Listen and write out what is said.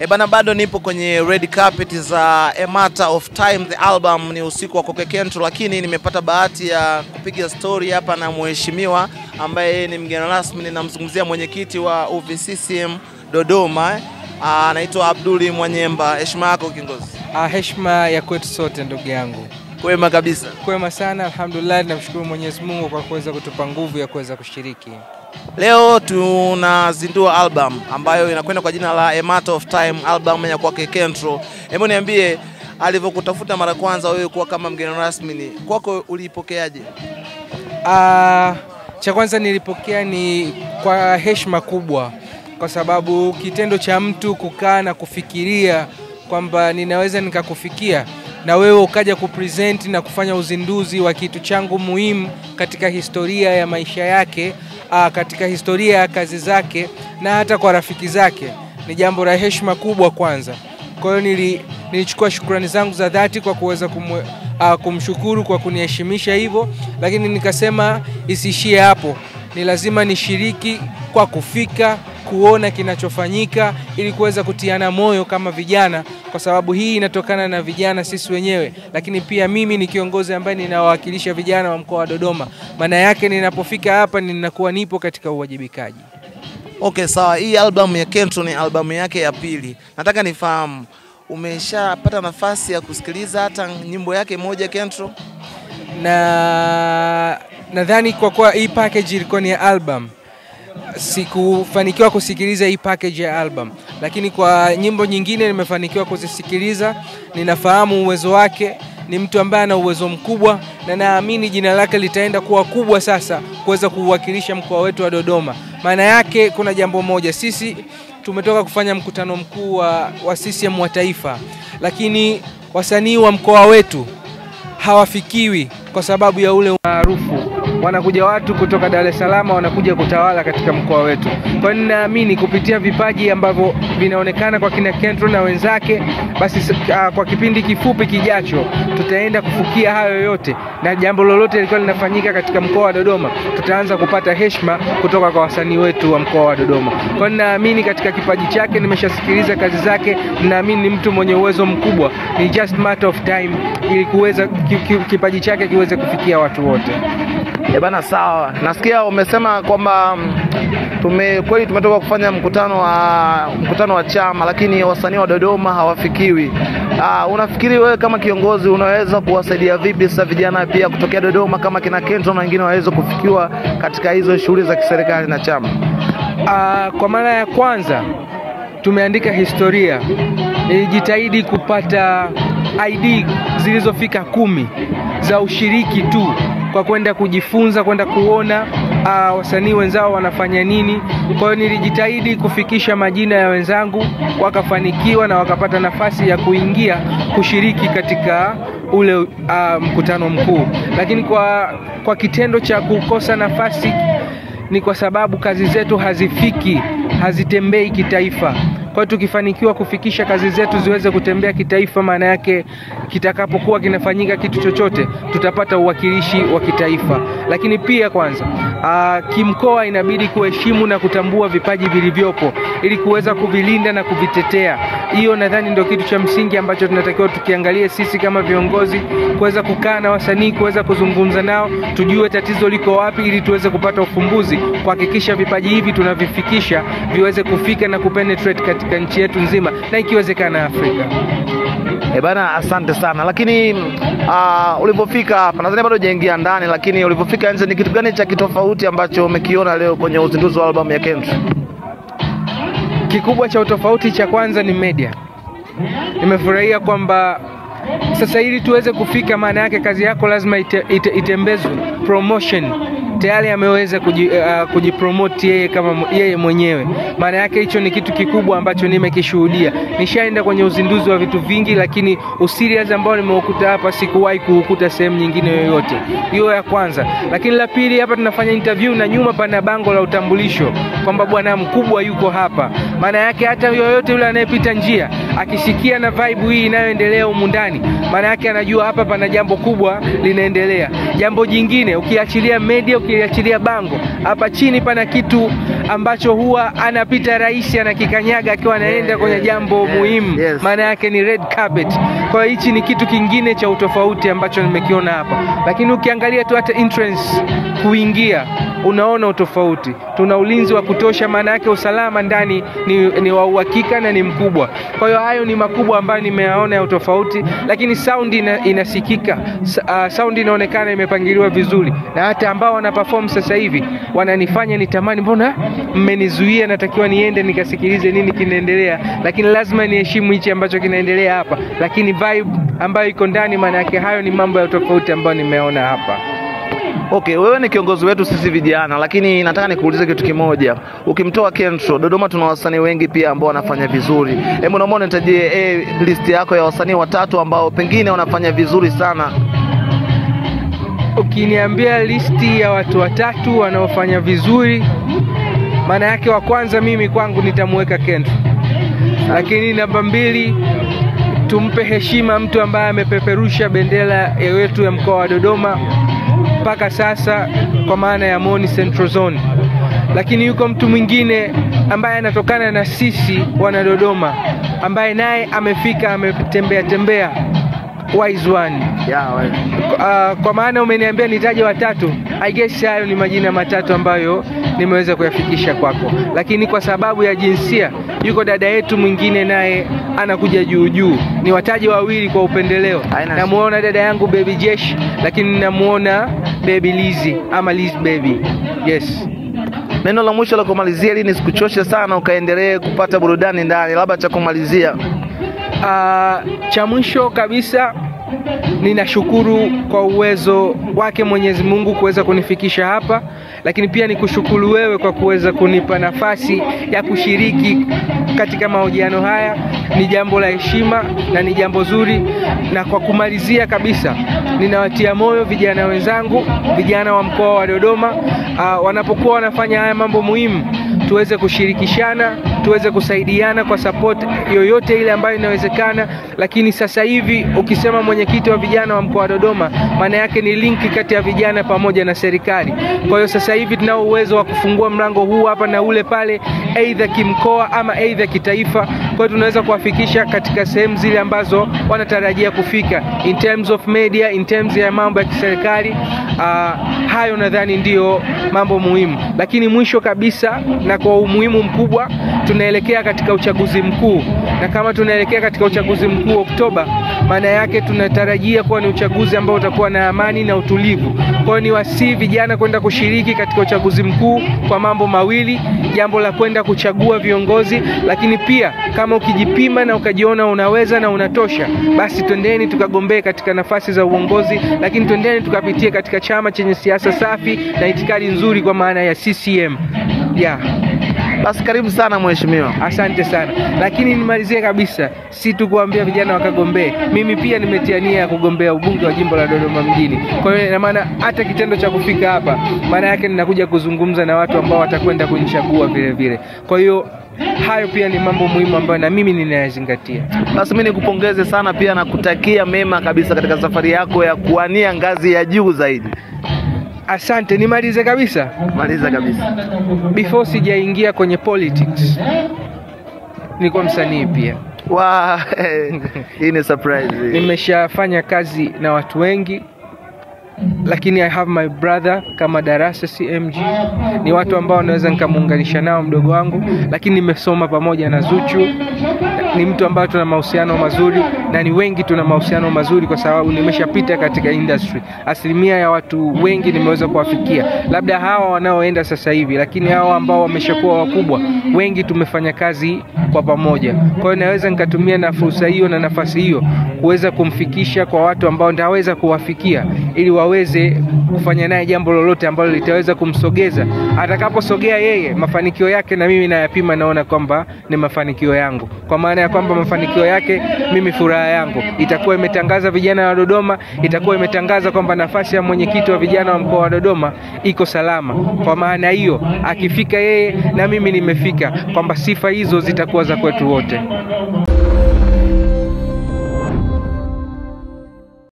Bana, bado nipo kwenye red carpet za A Matter of Time the album, ni usiku wa Coke Kentro, lakini nimepata bahati ya kupiga story hapa na mheshimiwa ambaye ni mgeni rasmi. Ninamzungumzia mwenyekiti wa UVCCM Dodoma, anaitwa Abduli Mwanyemba. Heshima yako kiongozi. Heshima ya kwetu sote ndugu yangu. Kwema kabisa. Kwema sana, alhamdulillah, namshukuru Mwenyezi Mungu kwa kuweza kutupa nguvu ya kuweza kushiriki. Leo tunazindua album ambayo inakwenda kwa jina la A Matter of Time, album ya Coke Kentro. Hebu niambie, alivyokutafuta mara kwanza wewe kuwa kama mgeni rasmi, ni kwako uliipokeaje? Cha kwanza nilipokea ni kwa heshima kubwa, kwa sababu kitendo cha mtu kukaa na kufikiria kwamba ninaweza nikakufikia na wewe ukaja kupresent na kufanya uzinduzi wa kitu changu muhimu katika historia ya maisha yake, katika historia ya kazi zake na hata kwa rafiki zake, ni jambo la heshima kubwa kwanza. Kwa hiyo nilichukua shukrani zangu za dhati kwa kuweza kumshukuru kwa kuniheshimisha hivyo, lakini nikasema isiishie hapo, ni lazima nishiriki kwa kufika kuona kinachofanyika ili kuweza kutiana moyo kama vijana, kwa sababu hii inatokana na vijana sisi wenyewe, lakini pia mimi ni kiongozi ambaye ninawakilisha vijana wa mkoa wa Dodoma. Maana yake ninapofika hapa ninakuwa nipo katika uwajibikaji. Okay, sawa. Hii album ya Kentro ni album yake ya pili. Nataka nifahamu, umeshapata nafasi ya kusikiliza hata nyimbo yake moja Kentro? Nadhani kwa kuwa hii package ilikuwa ni album, sikufanikiwa kusikiliza hii package ya album, lakini kwa nyimbo nyingine nimefanikiwa kuzisikiliza. Ninafahamu uwezo wake, ni mtu ambaye ana uwezo mkubwa, na naamini jina lake litaenda kuwa kubwa sasa kuweza kuwakilisha mkoa wetu wa Dodoma. Maana yake kuna jambo moja, sisi tumetoka kufanya mkutano mkuu wa CCM wa taifa, lakini wasanii wa mkoa wetu hawafikiwi kwa sababu ya ule maarufu. Wanakuja watu kutoka Dar es Salaam wanakuja kutawala katika mkoa wetu. Kwa hiyo ninaamini kupitia vipaji ambavyo vinaonekana kwa kina Kentro na wenzake, basi kwa kipindi kifupi kijacho tutaenda kufukia hayo yote, na jambo lolote lilikuwa linafanyika katika mkoa wa Dodoma tutaanza kupata heshima kutoka kwa wasanii wetu wa mkoa wa Dodoma. Kwa hiyo ninaamini katika kipaji chake, nimeshasikiliza kazi zake, ninaamini ni mtu mwenye uwezo mkubwa. Ni just matter of time ili kuweza kipaji chake kiweze kufikia watu wote. Bana, sawa. Nasikia umesema kwamba kweli tumetoka kufanya mkutano wa chama, lakini wasanii wa Dodoma hawafikiwi. Unafikiri wewe kama kiongozi unaweza kuwasaidia vipi sasa vijana pia kutokea Dodoma kama kina Kentro na wengine waweze kufikiwa katika hizo shughuli za kiserikali na chama? Kwa mara ya kwanza tumeandika historia. Nilijitahidi kupata ID zilizofika 10 za ushiriki tu, kwa kwenda kujifunza, kwenda kuona wasanii wenzao wanafanya nini. Kwa hiyo nilijitahidi kufikisha majina ya wenzangu, wakafanikiwa na wakapata nafasi ya kuingia kushiriki katika ule mkutano mkuu. Lakini kwa kitendo cha kukosa nafasi ni kwa sababu kazi zetu hazitembei kitaifa. Kwa tukifanikiwa kufikisha kazi zetu ziweze kutembea kitaifa, maana yake kitakapokuwa kinafanyika kitu chochote tutapata uwakilishi wa kitaifa. Lakini pia kwanza kimkoa inabidi kuheshimu na kutambua vipaji vilivyopo ili kuweza kuvilinda na kuvitetea. Hiyo nadhani ndio kitu cha msingi ambacho tunatakiwa tukiangalie sisi kama viongozi, kuweza kukaa na wasanii, kuweza kuzungumza nao, tujue tatizo liko wapi ili tuweze kupata ufumbuzi, kuhakikisha vipaji hivi tunavifikisha viweze kufika na kupenetrate katika nchi yetu nzima na ikiwezekana Afrika. Bana, asante sana. Lakini ulipofika hapa, nadhani bado hujaingia ndani, lakini ulipofika nje ni kitu gani cha kitofauti ambacho umekiona leo kwenye uzinduzi wa album ya Kentro? Kikubwa cha utofauti cha kwanza ni media. Nimefurahia kwamba sasa ili tuweze kufika, maana yake kazi yako lazima itembezwe, promotion. Tayari ameweza kujipromote yeye kama yeye mwenyewe. Maana yake hicho ni kitu kikubwa ambacho nimekishuhudia. Nishaenda kwenye uzinduzi wa vitu vingi, lakini userious ambao nimeukuta hapa sikuwahi kuukuta sehemu nyingine yoyote. Hiyo ya kwanza. Lakini la pili, hapa tunafanya interview na nyuma pana bango la utambulisho kwamba bwana mkubwa yuko hapa. Maana yake hata yoyote yule anayepita njia akisikia na vibe hii inayoendelea humu ndani, maana yake anajua hapa pana jambo kubwa linaendelea. Jambo jingine, ukiachilia media, ukiachilia bango, hapa chini pana kitu ambacho huwa anapita rais anakikanyaga akiwa anaenda kwenye jambo muhimu, maana yake ni red carpet. Kwa hiyo hichi ni kitu kingine cha utofauti ambacho nimekiona hapa. Lakini ukiangalia tu hata entrance kuingia, unaona utofauti. Tuna ulinzi wa kutosha, maana yake usalama ndani ni wa uhakika na ni mkubwa. Kwa hiyo hayo ni makubwa ambayo nimeyaona ya utofauti. Lakini sound inasikika, sound inaonekana imepangiliwa vizuri, na hata ambao wana perform sasa hivi wananifanya nitamani, mbona mmenizuia, natakiwa niende nikasikilize nini kinaendelea, lakini lazima niheshimu hichi ambacho kinaendelea hapa. Lakini vibe ambayo iko ndani, maana yake hayo ni mambo ya utofauti ambayo nimeona hapa. Okay, wewe ni kiongozi wetu sisi vijana, lakini nataka nikuulize kitu kimoja. Ukimtoa Kentro, Dodoma tuna wasanii wengi pia ambao wanafanya vizuri. Hebu naomba unitajie list yako ya wasanii watatu ambao pengine wanafanya vizuri sana. Ukiniambia listi ya watu watatu wanaofanya vizuri, maana yake wa kwanza mimi kwangu nitamweka Kentro. Lakini namba 2, tumpe heshima mtu ambaye amepeperusha bendera yetu ya mkoa wa Dodoma mpaka sasa, kwa maana ya Moni Central Zone. Lakini yuko mtu mwingine ambaye anatokana na sisi wana Dodoma, ambaye naye amefika, ametembea Wise One. Kwa maana umeniambia nitaje watatu, I guess hayo ni majina matatu ambayo nimeweza kuyafikisha kwako. Lakini kwa sababu ya jinsia, yuko dada yetu mwingine naye anakuja juu. Ni wataje wawili kwa upendeleo. Namuona dada yangu Baby Jesh, lakini namuona Baby Lizzy ama Liz Baby. Yes. Neno la mwisho la kumalizia, ili nisikuchoshe sana ukaendelee kupata burudani ndani, labda cha kumalizia. Cha mwisho kabisa, ninashukuru kwa uwezo wake Mwenyezi Mungu kuweza kunifikisha hapa, lakini pia nikushukuru wewe kwa kuweza kunipa nafasi ya kushiriki katika mahojiano haya. Ni jambo la heshima na ni jambo zuri. Na kwa kumalizia kabisa, ninawatia moyo vijana wenzangu, vijana wa mkoa wa Dodoma, wanapokuwa wanafanya haya mambo muhimu, tuweze kushirikishana, tuweze kusaidiana kwa support yoyote ile ambayo inawezekana. Lakini sasa hivi ukisema mwenyekiti wa vijana wa mkoa wa Dodoma, maana yake ni linki kati ya vijana pamoja na serikali. Kwa hiyo sasa hivi tunao uwezo wa kufungua mlango huu hapa na ule pale, aidha kimkoa ama aidha kitaifa. Kwa hiyo tunaweza kuwafikisha katika sehemu zile ambazo wanatarajia kufika, in terms of media, in terms ya mambo ya kiserikali. Hayo nadhani ndio mambo muhimu. Lakini mwisho kabisa, na kwa umuhimu mkubwa, tunaelekea katika uchaguzi mkuu. Na kama tunaelekea katika uchaguzi mkuu Oktoba, maana yake tunatarajia kuwa ni uchaguzi ambao utakuwa na amani na utulivu. Kwa hiyo ni wasi vijana kwenda kushiriki katika uchaguzi mkuu kwa mambo mawili. Jambo la kwenda kuchagua viongozi, lakini pia kama ukijipima na ukajiona unaweza na unatosha, basi twendeni tukagombee katika nafasi za uongozi. Lakini twendeni tukapitie katika chama chenye siasa safi na itikadi nzuri, kwa maana ya CCM. Basi karibu sana mheshimiwa. Asante sana. Lakini nimalizie kabisa, si tu kuambia vijana wakagombee, mimi pia nimetia nia ya kugombea ubunge wa jimbo la Dodoma mjini. Kwa hiyo ina maana hata kitendo cha kufika hapa, maana yake ninakuja kuzungumza na watu ambao watakwenda kunichagua vile vile. Kwa hiyo hayo pia ni mambo muhimu ambayo na mimi ninayazingatia. Basi mimi nikupongeze sana pia na kutakia mema kabisa katika safari yako ya kuania ngazi ya juu zaidi. Asante. Nimalize kabisa? Maliza kabisa. Before sijaingia kwenye politics, nilikuwa msanii pia. Hii ni surprise. Nimeshafanya kazi na watu wengi, lakini I have my brother kama Darasa CMG. Ni watu ambao naweza nikamuunganisha nao mdogo wangu, lakini nimesoma pamoja na Zuchu. Ni mtu ambaye tuna mahusiano mazuri, na ni wengi tuna mahusiano mazuri kwa sababu nimeshapita katika industry. Asilimia ya watu wengi nimeweza kuwafikia, labda hawa wanaoenda sasa hivi, lakini hawa ambao wameshakuwa wakubwa, wengi tumefanya kazi kwa pamoja. Kwa hiyo naweza nikatumia na fursa hiyo na nafasi hiyo kuweza kumfikisha kwa watu ambao nitaweza kuwafikia, ili waweze kufanya naye jambo lolote ambalo litaweza kumsogeza. Atakaposogea yeye, mafanikio yake na mimi nayapima, naona kwamba ni mafanikio yangu. Kwa maana ya kwamba mafanikio yake, mimi furaha yangu itakuwa imetangaza vijana wa Dodoma, itakuwa imetangaza kwamba nafasi ya mwenyekiti wa vijana wa mkoa wa Dodoma iko salama. Kwa maana hiyo, akifika yeye na mimi nimefika, kwamba sifa hizo zitakuwa za kwetu wote.